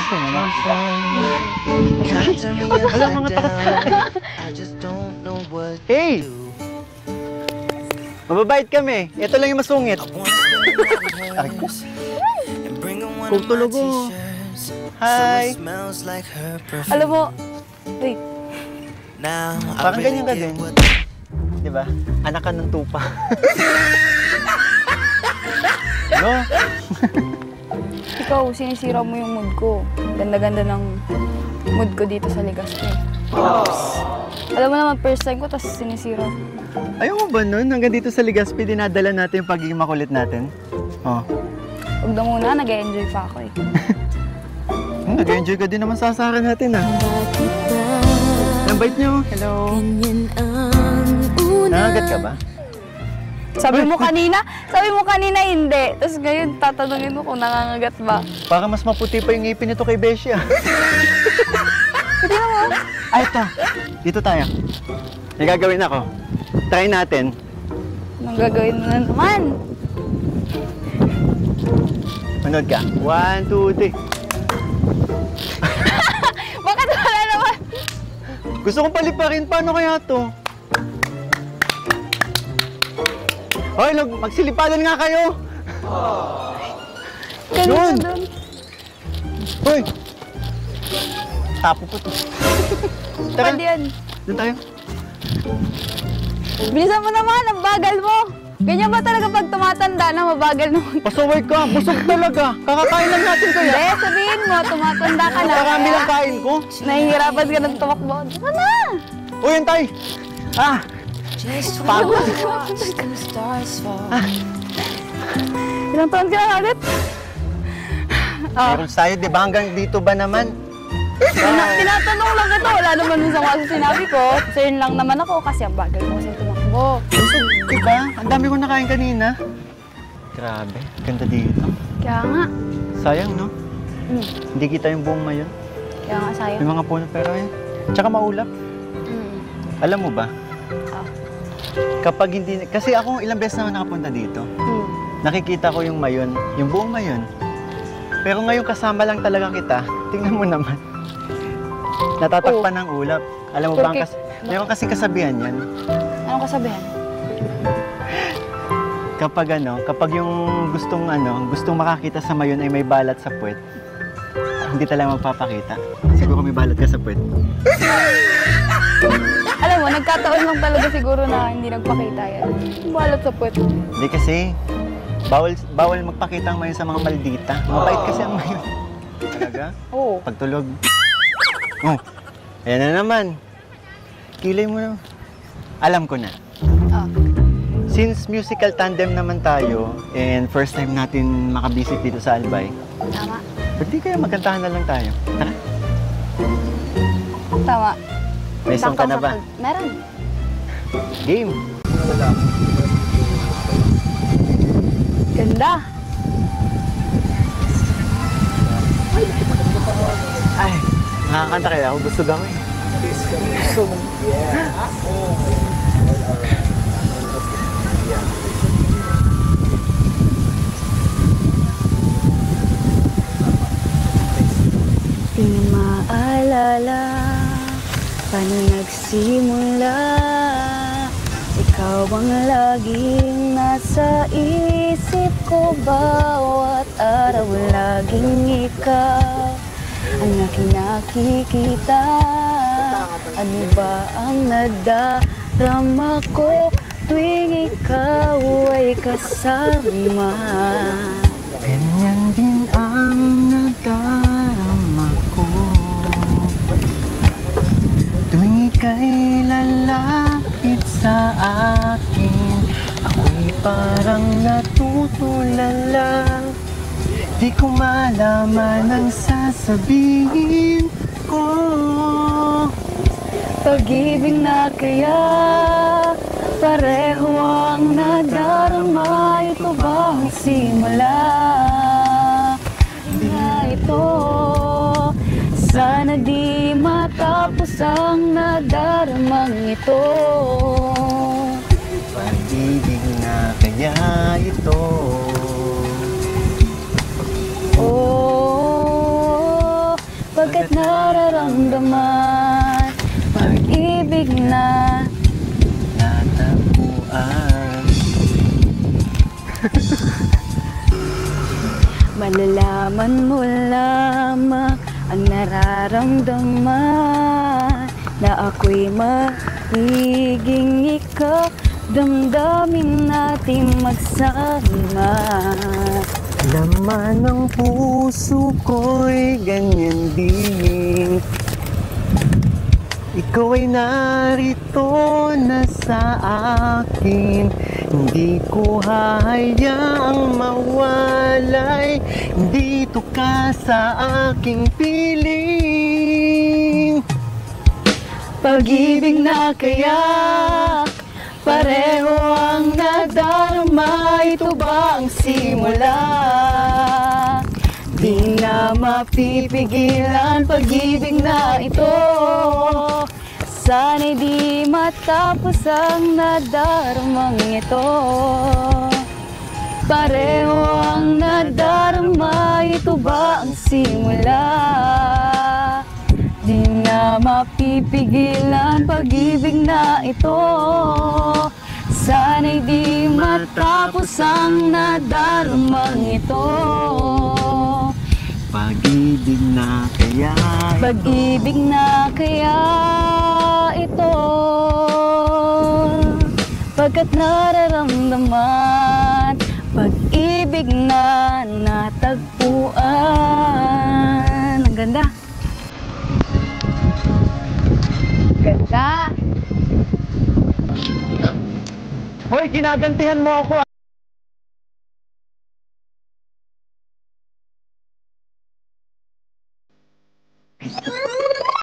Gusto mo nga? Alam, mga takot. Hey! Mababait kami. Ito lang yung masungit. Kutulogo. Hi! Alam mo, wait. Parang ganyan ka din. Diba? Anak ka ng tupa. No? Ikaw, sinisira mo yung mood ko. Ganda-ganda ng mood ko dito sa Legazpi. Alam mo naman, first time ko, tapos sinisira. Ayaw mo ba nun? Hanggang dito sa Legazpi, dinadala natin yung pagiging makulit natin. Oh. Huwag na muna, nag-enjoy pa ako eh. Nag-enjoy ka din naman sa asara natin, ah. Ang bait niyo. Hello. Nakagat ka ba? Sabi mo kanina hindi. Tapos ngayon, tatanungin mo kung nangangagat ba. Para mas maputi pa yung ngipin nito kay Beshi, ah. Hindi naman. Ay, ito. Dito tayo. May gagawin ako. Try natin. Anong gagawin mo na naman? Manood ka. 1, 2, 3. Bakit wala naman? Gusto kong paliparin. Paano kaya to? Hoy, magsilipadan nga kayo! Ganun. Hoy! Tapo po to. Tara, Pwede yan. doon tayo. Bilisan mo naman, ang bagal mo. Ganyan ba talaga pag tumatanda na mabagal naman? Pasaway ka, busog talaga. Kakakain lang natin kaya. Hindi, sabihin mo, tumatanda ka na. Marami lang kain ko. Nahihirapan ka ng tumakbo. Diba na? Uy, antay! Ah! Pagod. Ilang taon ka na ulit? Meron sa'yo, di ba? Hanggang dito ba naman? Tinatanong lang kita. Wala naman sa mga sinabi ko. Concern lang naman ako kasi ang bagal mo kasi tumakbo. Busog, di ba? Ang dami ko nakain kanina. Grabe, ganda dito. Kaya nga. Sayang, no? Hindi kita yung buong mayon. Kaya nga sa'yo. May mga puno pero yun. Tsaka maulap. Alam mo ba? Kapag hindi... Kasi ako ilang beses na nakapunta dito. Nakikita ko yung mayon, yung buong mayon. Pero ngayon kasama lang talaga kita. Tingnan mo naman. Natatakpan ng ulap. Alam mo ba, meron kasing kasabihan yan. Anong kasabihan? Kapag yung gustong makakita sa mayon ay may balat sa puwet, hindi talaga magpapakita. Siguro may balat ka sa puwet. Alam mo, nagkataon lang talaga siguro na hindi nagpakita yan. Balat sa puwet. Hindi kasi, bawal magpakita ang mayon sa mga maldita. Mabait kasi ang mayon. Talaga? Oo. Pagtulog. Oh, ayan na naman. Kilay mo na. Alam ko na. Since musical tandem naman tayo, and first time natin makabisit dito sa Albay, Tama. ba't di kaya magkantahan na lang tayo? Tara. Tama. May song ka na ba? Meron. Game. Ganda. Ay, nakakanta kaya ako. Gusto gawin. Di maalala paano nagsimula. Ikaw ang laging nasa isip ko. Bawat araw laging ikaw ang aking nakikita. Ano ba ang nadarama ko tuwing ikaw ay kasama? Ganyan din ang nadarama ko tuwing ika'y lalapit sa akin. Ako'y parang natutulala. Di ko malaman ang sasabihin ko. Pag-ibig na kaya pareho ang nadarama. Ito ba ang simula na ito? Sana di matapos ang nadaramang ito. Pag-ibig na kaya ito. Oh, Malalaman mo lamang ang nararamdaman na ako'y magiging ikaw. Damdamin natin magsama. Laman ng puso ko'y ganyan din. Ikaw ay narito na sa akin. Hindi ko hahayaang mawalay. Dito ka sa aking piling. Pag-ibig na kaya pareho ang nadarama. Ito ba ang simula? Di na mapipigilan pag-ibig na ito. Sana'y di matapos ang nadaramang ito. Pareho ang nadarama. Ito ba ang simula? Di na mapipigilan pag-ibig na ito. Sana'y di matapos ang nadaramang ito. Pag-ibig na kaya ito. Pag-ibig na kaya ito. Pagkat nararamdaman, pag-ibig na natagpuan. Ang ganda. Ganda. Hoy, ginagantihan mo ako.